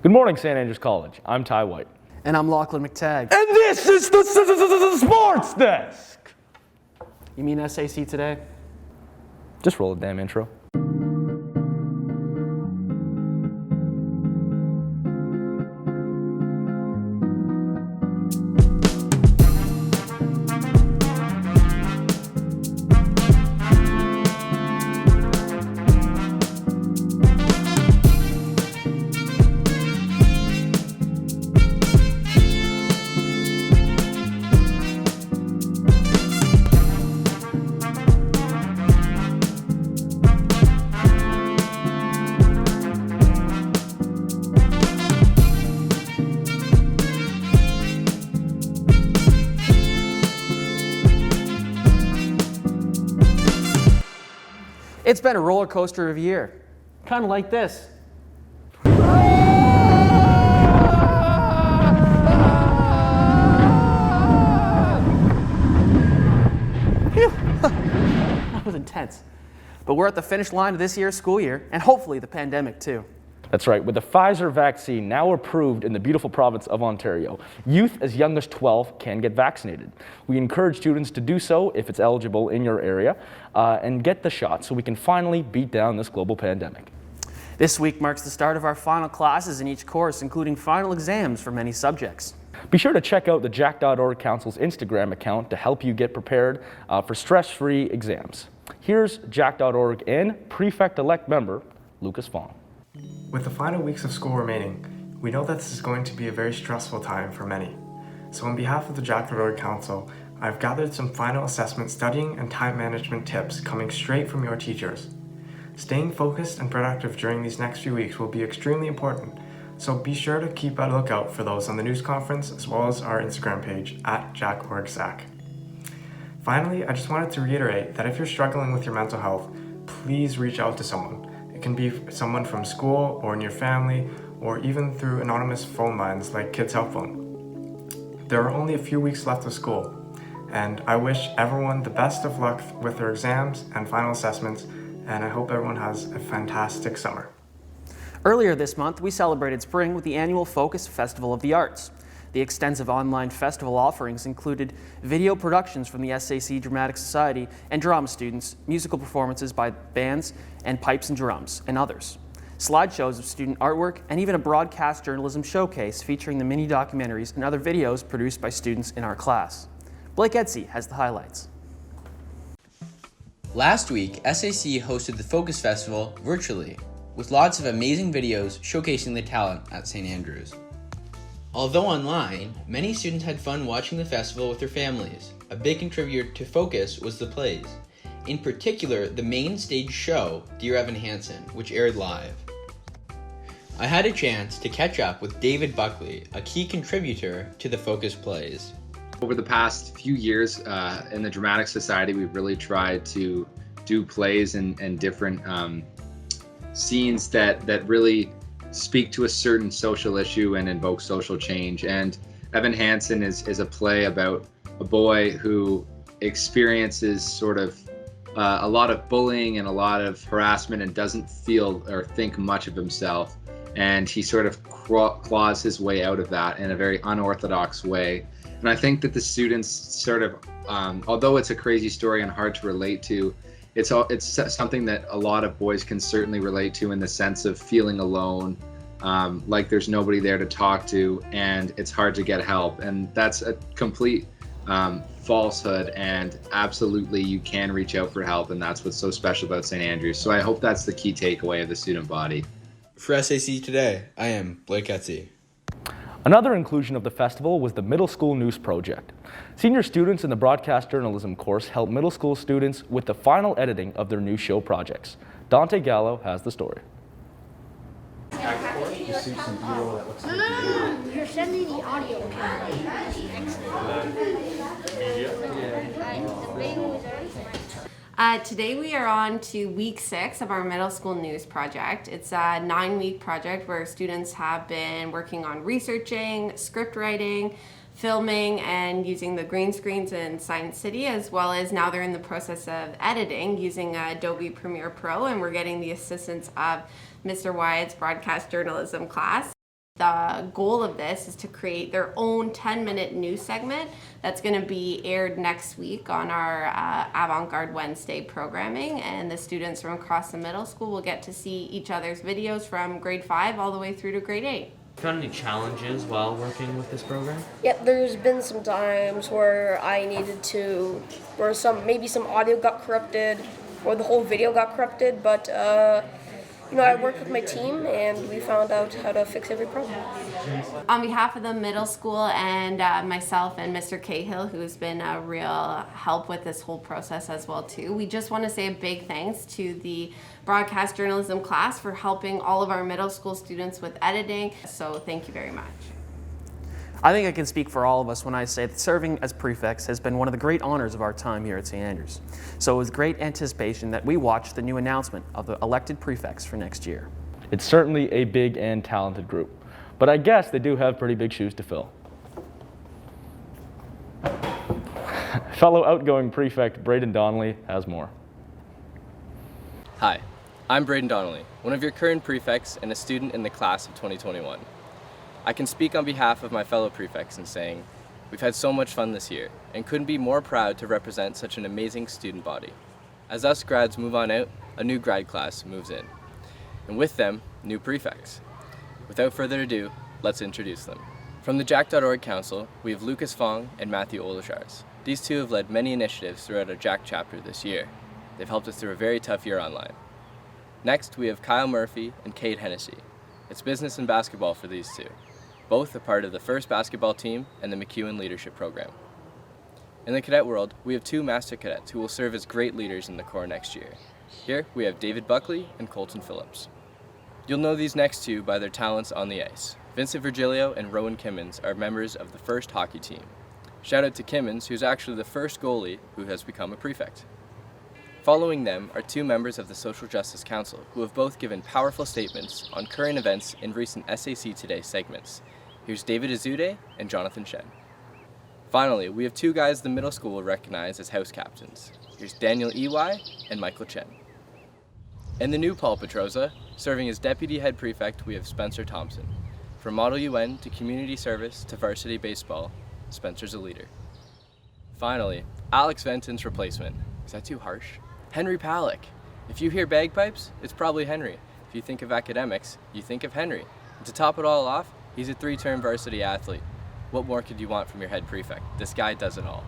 Good morning, St. Andrews College. I'm Ty White. And I'm Lochlan McTeague. And this is the Sports Desk! You mean SAC Today? Just roll the damn intro. It's been a roller coaster of a year. Kind of like this. That was intense. But we're at the finish line of this year's school year, and hopefully the pandemic too. That's right, with the Pfizer vaccine now approved in the beautiful province of Ontario, youth as young as 12 can get vaccinated. We encourage students to do so if it's eligible in your area and get the shot so we can finally beat down this global pandemic. This week marks the start of our final classes in each course, including final exams for many subjects. Be sure to check out the JAC.org Council's Instagram account to help you get prepared for stress-free exams. Here's JAC.org and Prefect-elect member Lucas Fong. With the final weeks of school remaining, we know that this is going to be a very stressful time for many. So on behalf of the JAC.org Council, I've gathered some final assessment studying and time management tips coming straight from your teachers. Staying focused and productive during these next few weeks will be extremely important, so be sure to keep a lookout for those on the news conference as well as our Instagram page at JAC.org/SAC. Finally, I just wanted to reiterate that if you're struggling with your mental health, please reach out to someone. It can be someone from school or in your family, or even through anonymous phone lines like Kids Help Phone. There are only a few weeks left of school, and I wish everyone the best of luck with their exams and final assessments, and I hope everyone has a fantastic summer. Earlier this month, we celebrated spring with the annual Focus Festival of the Arts. The extensive online festival offerings included video productions from the SAC Dramatic Society and drama students, musical performances by bands and pipes and drums, and others. Slideshows of student artwork, and even a broadcast journalism showcase featuring the mini documentaries and other videos produced by students in our class. Blake Iezzi has the highlights. Last week, SAC hosted the Focus Festival virtually, with lots of amazing videos showcasing the talent at St. Andrews. Although online, many students had fun watching the festival with their families. A big contributor to Focus was the plays. In particular, the main stage show, Dear Evan Hansen, which aired live. I had a chance to catch up with David Buckley, a key contributor to the Focus plays. Over the past few years in the Dramatic Society, we've really tried to do plays and different scenes that really speak to a certain social issue and invoke social change. And Evan Hansen is a play about a boy who experiences sort of a lot of bullying and a lot of harassment and doesn't feel or think much of himself. And he sort of claws his way out of that in a very unorthodox way. And I think that the students sort of, although it's a crazy story and hard to relate to, it's something that a lot of boys can certainly relate to in the sense of feeling alone, like there's nobody there to talk to, and it's hard to get help. And that's a complete falsehood, and absolutely you can reach out for help, and that's what's so special about St. Andrews. So I hope that's the key takeaway of the student body. For SAC Today, I am Blake Iezzi. Another inclusion of the festival was the Middle School News Project. Senior students in the broadcast journalism course helped middle school students with the final editing of their new show projects. Dante Gallo has the story. You're sending the audio. Today we are on to week 6 of our middle school news project. It's a 9-week project where students have been working on researching, script writing, filming, and using the green screens in Science City, as well as now they're in the process of editing using Adobe Premiere Pro, and we're getting the assistance of Mr. Wyatt's broadcast journalism class. The goal of this is to create their own 10-minute news segment that's going to be aired next week on our Avant-Garde Wednesday programming, and the students from across the middle school will get to see each other's videos from grade 5 all the way through to grade 8. Found any challenges while working with this program? Yep, there's been some times where where some audio got corrupted or the whole video got corrupted, but I worked with my team and we found out how to fix every problem. On behalf of the middle school and myself and Mr. Cahill, who's been a real help with this whole process as well too, we just want to say a big thanks to the broadcast journalism class for helping all of our middle school students with editing. So thank you very much. I think I can speak for all of us when I say that serving as prefects has been one of the great honors of our time here at St. Andrews. So it was great anticipation that we watched the new announcement of the elected prefects for next year. It's certainly a big and talented group, but I guess they do have pretty big shoes to fill. Fellow outgoing prefect Braeden Donnelly has more. Hi, I'm Braeden Donnelly, one of your current prefects and a student in the class of 2021. I can speak on behalf of my fellow prefects in saying, we've had so much fun this year and couldn't be more proud to represent such an amazing student body. As us grads move on out, a new grad class moves in. And with them, new prefects. Without further ado, let's introduce them. From the JAC.org Council, we have Lucas Fong and Matthew Olashars. These two have led many initiatives throughout our JAC chapter this year. They've helped us through a very tough year online. Next, we have Kyle Murphy and Cade Hennessy. It's business and basketball for these two. Both are part of the first basketball team and the McEwen Leadership Program. In the cadet world, we have two master cadets who will serve as great leaders in the Corps next year. Here, we have David Buckley and Colton Phillips. You'll know these next two by their talents on the ice. Vincent Virgilio and Rowan Kimmins are members of the first hockey team. Shout out to Kimmins, who's actually the first goalie who has become a prefect. Following them are two members of the Social Justice Council who have both given powerful statements on current events in recent SAC Today segments. Here's David Azude and Jonathan Shen. Finally, we have two guys the middle school will recognize as house captains. Here's Daniel Ey and Michael Chen. And the new Paul Petroza, serving as Deputy Head Prefect, we have Spencer Thompson. From Model UN to community service to varsity baseball, Spencer's a leader. Finally, Alex Venton's replacement. Is that too harsh? Henry Palick. If you hear bagpipes, it's probably Henry. If you think of academics, you think of Henry. And to top it all off, he's a 3-term varsity athlete. What more could you want from your head prefect? This guy does it all.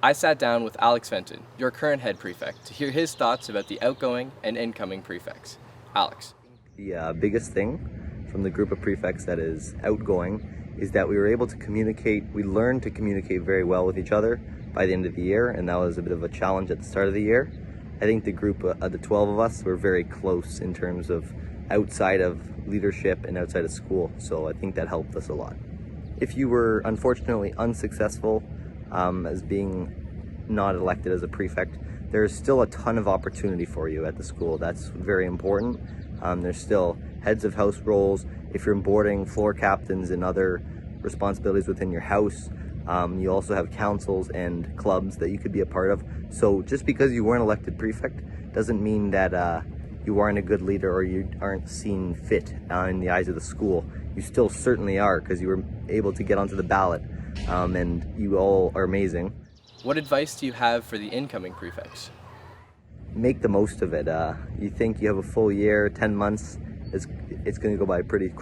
I sat down with Alex Venton, your current head prefect, to hear his thoughts about the outgoing and incoming prefects. Alex. The biggest thing from the group of prefects that is outgoing is that we were able to communicate. We learned to communicate very well with each other by the end of the year, and that was a bit of a challenge at the start of the year. I think the group of the 12 of us were very close in terms of outside of leadership and outside of school, so I think that helped us a lot. If you were unfortunately unsuccessful as being not elected as a prefect, there's still a ton of opportunity for you at the school. That's very important. There's still heads of house roles. If you're boarding, floor captains and other responsibilities within your house, you also have councils and clubs that you could be a part of. So just because you weren't elected prefect doesn't mean that you aren't a good leader or you aren't seen fit in the eyes of the school. You still certainly are, because you were able to get onto the ballot, and you all are amazing. What advice do you have for the incoming prefects? Make the most of it. You think you have a full year, 10 months, it's going to go by pretty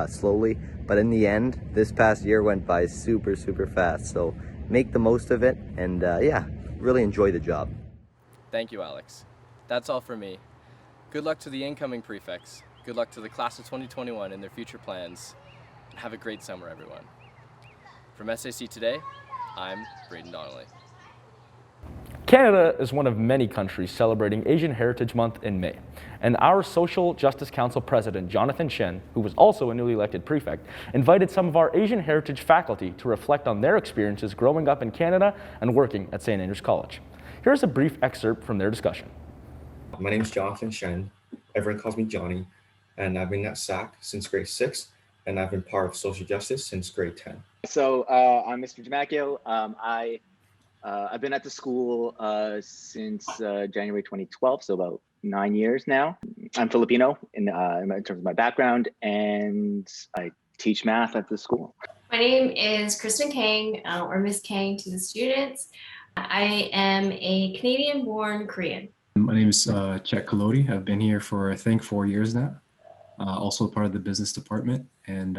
slowly, but in the end, this past year went by super fast. So make the most of it, and really enjoy the job. Thank you, Alex. That's all for me. Good luck to the incoming prefects. Good luck to the class of 2021 and their future plans. And have a great summer, everyone. From SAC Today, I'm Braeden Donnelly. Canada is one of many countries celebrating Asian Heritage Month in May, and our Social Justice Council President, Jonathan Shen, who was also a newly elected prefect, invited some of our Asian Heritage faculty to reflect on their experiences growing up in Canada and working at St. Andrews College. Here's a brief excerpt from their discussion. My name is Jonathan Shen. Everyone calls me Johnny, and I've been at SAC since grade 6, and I've been part of social justice since grade 10. So I'm Mr. Jamacchio. I've been at the school since January 2012, so about 9 years now. I'm Filipino in terms of my background, and I teach math at the school. My name is Kristen Kang, or Miss Kang to the students. I am a Canadian-born Korean. My name is Chet Kalodi. I've been here for, I think, 4 years now. Also part of the business department, and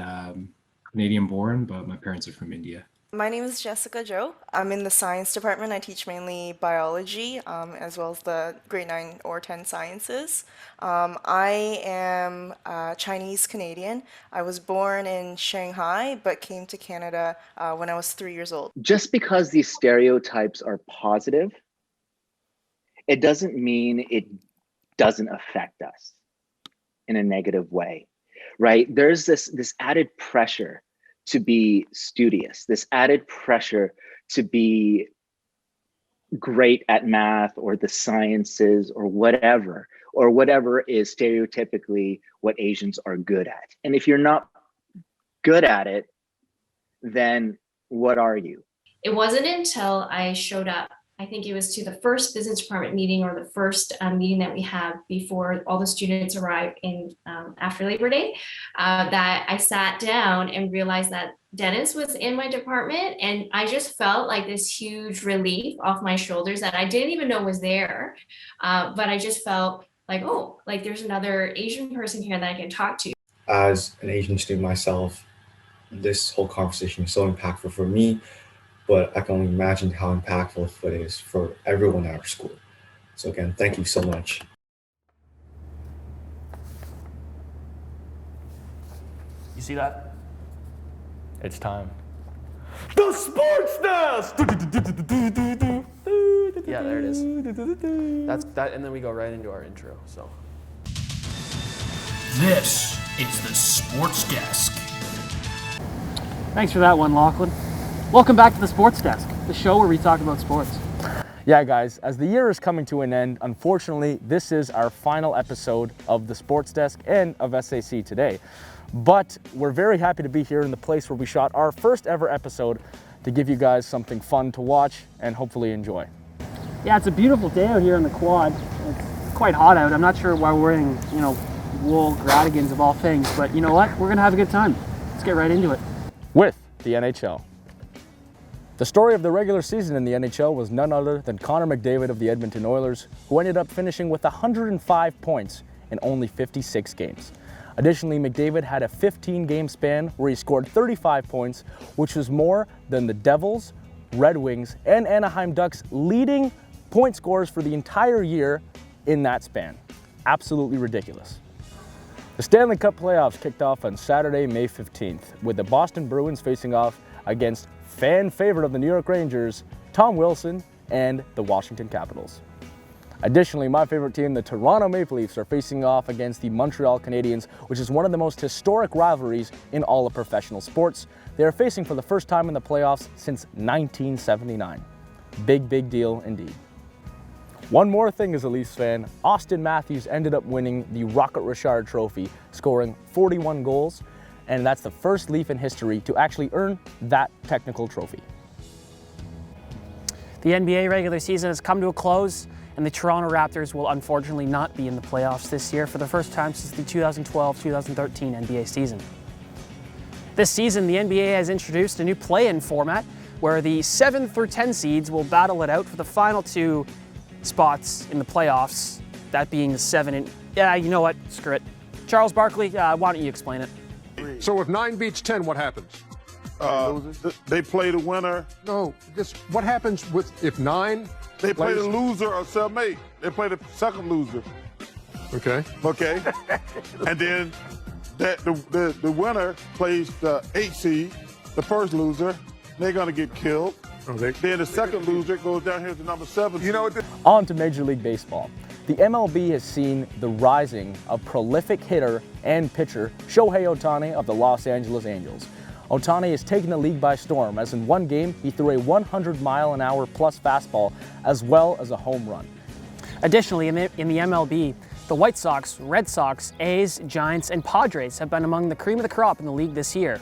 Canadian-born, but my parents are from India. My name is Jessica Zhou. I'm in the science department. I teach mainly biology, as well as the grade 9 or 10 sciences. I am Chinese Canadian. I was born in Shanghai, but came to Canada when I was 3 years old. Just because these stereotypes are positive, it doesn't mean it doesn't affect us in a negative way, right? There's this added pressure to be studious, this added pressure to be great at math or the sciences or whatever is stereotypically what Asians are good at. And if you're not good at it, then what are you? It wasn't until I showed up, I think it was to the first business department meeting or the first meeting that we had before all the students arrived in after Labor Day, that I sat down and realized that Dennis was in my department, and I just felt like this huge relief off my shoulders that I didn't even know was there, but I just felt like, oh, like there's another Asian person here that I can talk to. As an Asian student myself, this whole conversation is so impactful for me, but I can only imagine how impactful it is for everyone at our school. So again, thank you so much. You see that? It's time. The Sports Desk! Yeah, there it is. That's that, and then we go right into our intro. So this is the Sports Desk. thanks for that one, Lochlan. Welcome back to the Sports Desk, the show where we talk about sports. Yeah, guys, as the year is coming to an end, unfortunately, this is our final episode of the Sports Desk and of SAC Today. But we're very happy to be here in the place where we shot our first ever episode to give you guys something fun to watch and hopefully enjoy. Yeah, it's a beautiful day out here on the quad. It's quite hot out. I'm not sure why we're wearing, wool gradigans of all things, but you know what? We're gonna have a good time. Let's get right into it. With the NHL. The story of the regular season in the NHL was none other than Connor McDavid of the Edmonton Oilers, who ended up finishing with 105 points in only 56 games. Additionally, McDavid had a 15-game span where he scored 35 points, which was more than the Devils, Red Wings, and Anaheim Ducks leading point scorers for the entire year in that span. Absolutely ridiculous. The Stanley Cup playoffs kicked off on Saturday, May 15th, with the Boston Bruins facing off against fan favorite of the New York Rangers, Tom Wilson, and the Washington Capitals. Additionally, my favorite team, the Toronto Maple Leafs, are facing off against the Montreal Canadiens, which is one of the most historic rivalries in all of professional sports. They are facing for the first time in the playoffs since 1979. Big deal indeed. One more thing as a Leafs fan, Austin Matthews ended up winning the Rocket Richard Trophy, scoring 41 goals, and that's the first Leaf in history to actually earn that technical trophy. The NBA regular season has come to a close, and the Toronto Raptors will unfortunately not be in the playoffs this year for the first time since the 2012-2013 NBA season. This season, the NBA has introduced a new play-in format where the 7 through 10 seeds will battle it out for the final 2 spots in the playoffs, that being the 7 and... Yeah, you know what? Screw it. Charles Barkley, why don't you explain it? So if 9 beats 10, what happens? They play the winner. No, what happens if 9? They play the loser of 7-8. They play the second loser. Okay. Okay. And then the winner plays the 8 seed, the first loser. They're going to get killed. Then the second loser goes down here to number 7. You know what? On to Major League Baseball. The MLB has seen the rising of prolific hitter and pitcher Shohei Ohtani of the Los Angeles Angels. Ohtani has taken the league by storm, as in one game he threw a 100-mile-an-hour plus fastball as well as a home run. Additionally, in the MLB, the White Sox, Red Sox, A's, Giants, and Padres have been among the cream of the crop in the league this year.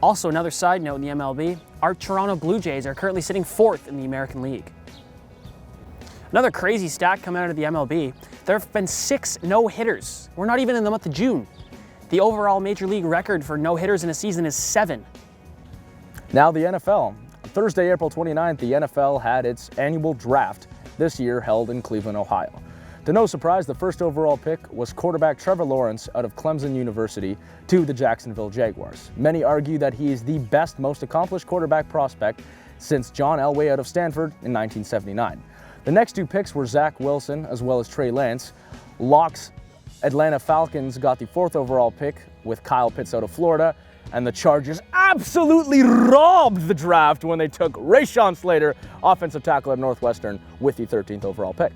Also, another side note in the MLB, our Toronto Blue Jays are currently sitting 4th in the American League. Another crazy stat coming out of the MLB, There have been 6 no-hitters. We're not even in the month of June. The overall Major League record for no-hitters in a season is 7. Now the NFL. On Thursday, April 29th, the NFL had its annual draft, this year held in Cleveland, Ohio. To no surprise, the first overall pick was quarterback Trevor Lawrence out of Clemson University to the Jacksonville Jaguars. Many argue that he is the best, most accomplished quarterback prospect since John Elway out of Stanford in 1979. The next 2 picks were Zach Wilson as well as Trey Lance. Locke's Atlanta Falcons got the 4th overall pick with Kyle Pitts out of Florida, and the Chargers absolutely robbed the draft when they took Rashawn Slater, offensive tackle at Northwestern, with the 13th overall pick.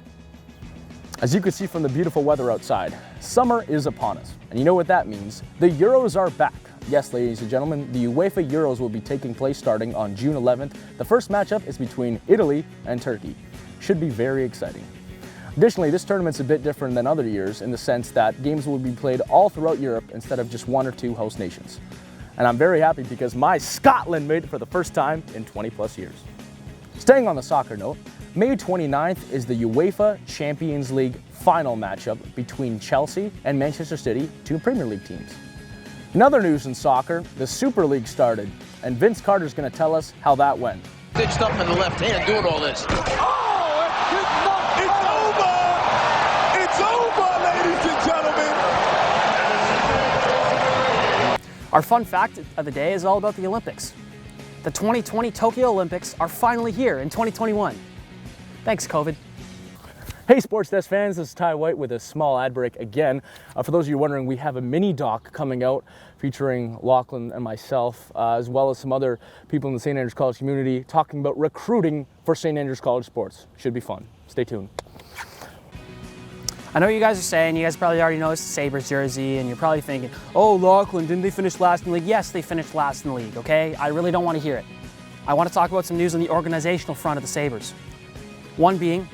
As you can see from the beautiful weather outside, summer is upon us. And you know what that means? The Euros are back. Yes, ladies and gentlemen, the UEFA Euros will be taking place starting on June 11th. The first matchup is between Italy and Turkey. Should be very exciting. Additionally, this tournament's a bit different than other years in the sense that games will be played all throughout Europe instead of just 1 or 2 host nations. And I'm very happy because my Scotland made it for the first time in 20 plus years. Staying on the soccer note, May 29th is the UEFA Champions League final matchup between Chelsea and Manchester City, 2 Premier League teams. In other news in soccer, the Super League started, and Vince Carter's going to tell us how that went. Stitched up in the left hand doing all this. It's over, ladies and gentlemen. Our fun fact of the day is all about the Olympics. The 2020 Tokyo Olympics are finally here in 2021. Thanks, COVID. Hey Sports Desk fans, this is Ty White with a small ad break again. For those of you wondering, we have a mini doc coming out featuring Lochlan and myself, as well as some other people in the St. Andrews College community talking about recruiting for St. Andrews College sports. Should be fun. Stay tuned. I know you guys are saying, you guys probably already noticed the Sabres jersey, and you're probably thinking, oh, Lochlan, didn't they finish last in the league? Yes, they finished last in the league, okay? I really don't want to hear it. I want to talk about some news on the organizational front of the Sabres. One being,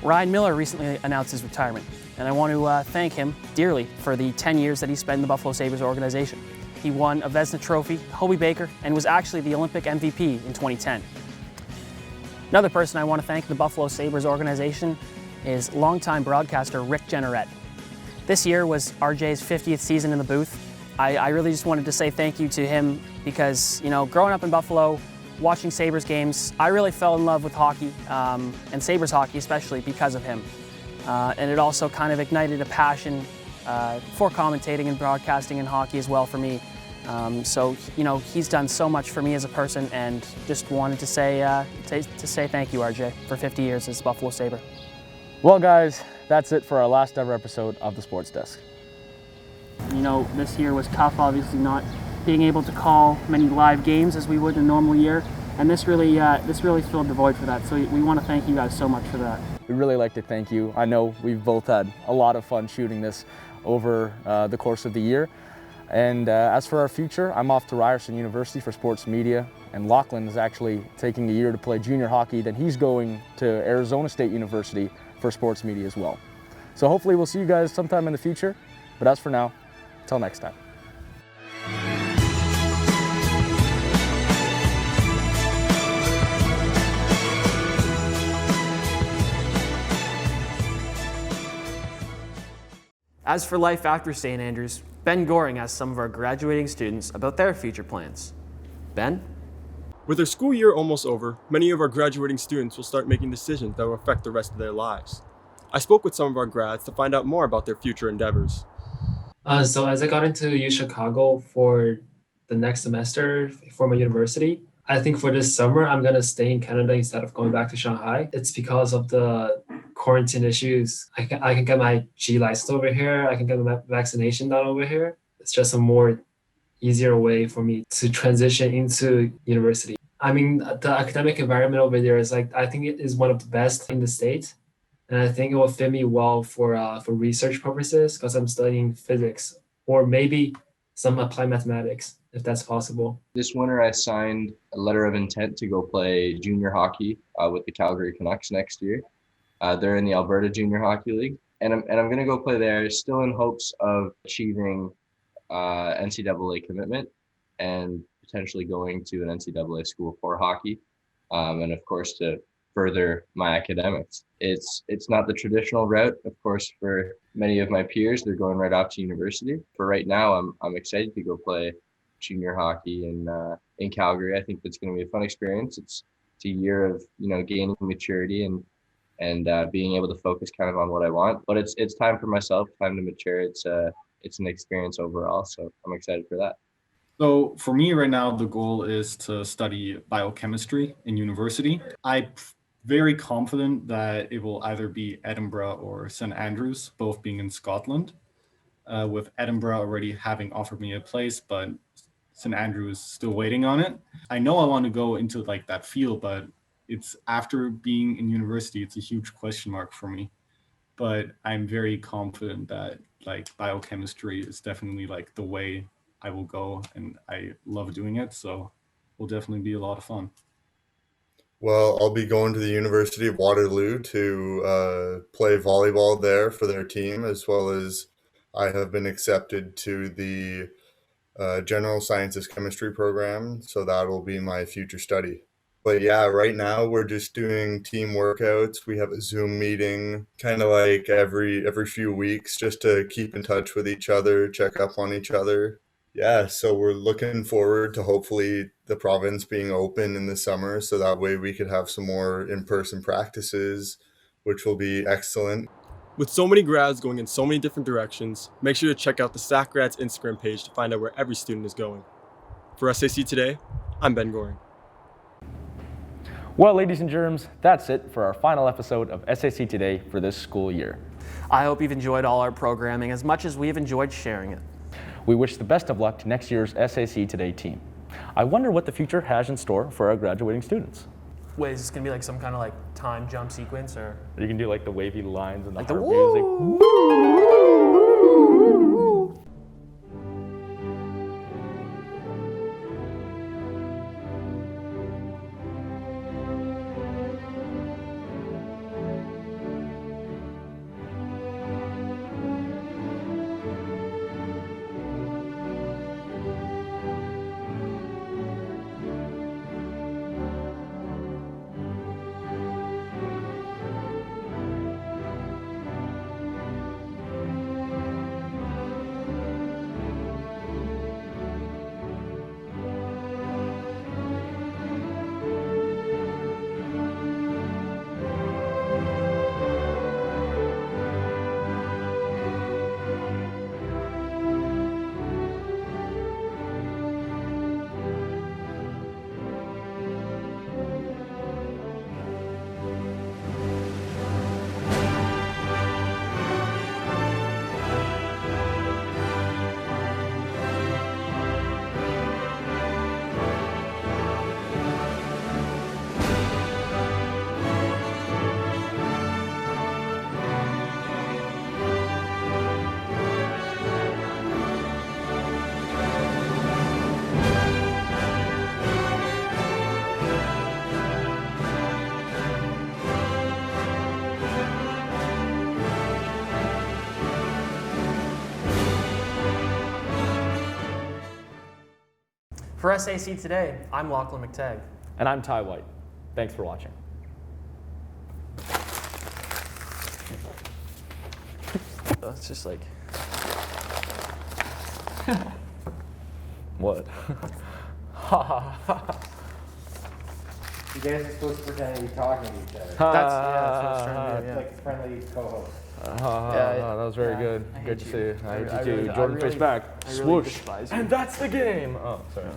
Ryan Miller recently announced his retirement, and I want to thank him dearly for the 10 years that he spent in the Buffalo Sabres organization. He won a Vezina Trophy, Hobey Baker, and was actually the Olympic MVP in 2010. Another person I want to thank in the Buffalo Sabres organization is longtime broadcaster Rick Jenneret. This year was RJ's 50th season in the booth. I really just wanted to say thank you to him because, you know, growing up in Buffalo, watching Sabres games, I really fell in love with hockey, and Sabres hockey especially because of him. And it also kind of ignited a passion for commentating and broadcasting in hockey as well for me. So, you know, he's done so much for me as a person, and just wanted to say thank you, RJ, for 50 years as Buffalo Sabre. Well guys, that's it for our last ever episode of the Sports Desk. You know, this year was tough, obviously not being able to call many live games as we would in a normal year, and this really filled the void for that. So we want to thank you guys so much for that. We'd really like to thank you. I know we've both had a lot of fun shooting this over the course of the year. And as for our future, I'm off to Ryerson University for sports media, and Lochlan is actually taking a year to play junior hockey. Then he's going to Arizona State University for sports media as well. So hopefully we'll see you guys sometime in the future. But as for now, until next time. As for life after St. Andrews, Ben Goring asked some of our graduating students about their future plans. Ben? With our school year almost over, many of our graduating students will start making decisions that will affect the rest of their lives. I spoke with some of our grads to find out more about their future endeavors. So as I got into U-Chicago for the next semester for my university, I think for this summer, I'm going to stay in Canada instead of going back to Shanghai. It's because of the quarantine issues. I can get my G license over here. I can get my vaccination done over here. It's just a more easier way for me to transition into university. I mean, the academic environment over there is I think it is one of the best in the state. And I think it will fit me well for research purposes because I'm studying physics or maybe some applied mathematics, if that's possible. This winter, I signed a letter of intent to go play junior hockey with the Calgary Canucks next year. They're in the Alberta Junior Hockey League, and I'm going to go play there, still in hopes of achieving NCAA commitment and potentially going to an NCAA school for hockey, and of course to further my academics. It's not the traditional route, of course, for many of my peers. They're going right off to university. For right now, I'm excited to go play junior hockey in Calgary. I think that's going to be a fun experience. It's a year of gaining maturity and being able to focus kind of on what I want. But it's time for myself, time to mature. It's an experience overall, so I'm excited for that. So for me right now, the goal is to study biochemistry in university. I'm very confident that it will either be Edinburgh or St. Andrews, both being in Scotland, with Edinburgh already having offered me a place, but St. Andrews still waiting on it. I know I want to go into like that field, but it's after being in university, it's a huge question mark for me. But I'm very confident that like biochemistry is definitely like the way I will go, and I love doing it, so will definitely be a lot of fun. Well, I'll be going to the University of Waterloo to play volleyball there for their team, as well as I have been accepted to the General Sciences Chemistry program, so that will be my future study. But yeah, right now we're just doing team workouts. We have a Zoom meeting kind of like every few weeks just to keep in touch with each other, check up on each other. Yeah, so we're looking forward to hopefully the province being open in the summer, so that way we could have some more in-person practices, which will be excellent. With so many grads going in so many different directions, make sure to check out the SAC Grads Instagram page to find out where every student is going. For SAC Today, I'm Ben Goring. Well, ladies and germs, that's it for our final episode of SAC Today for this school year. I hope you've enjoyed all our programming as much as we've enjoyed sharing it. We wish the best of luck to next year's SAC Today team. I wonder what the future has in store for our graduating students. Wait, is this gonna be like some kind of like time jump sequence, or? You can do like the wavy lines and the Like the harp woo! music. For SAC Today, I'm Lochlan McTeague. And I'm Ty White. Thanks for watching. It's just like... What? You guys are supposed to pretend to be talking to each other. That's what I was trying to do, yeah. Like a friendly co-host. That was very good. Good to see you. I hate you too. Jordan face back. Swoosh. And that's the game. Oh, sorry.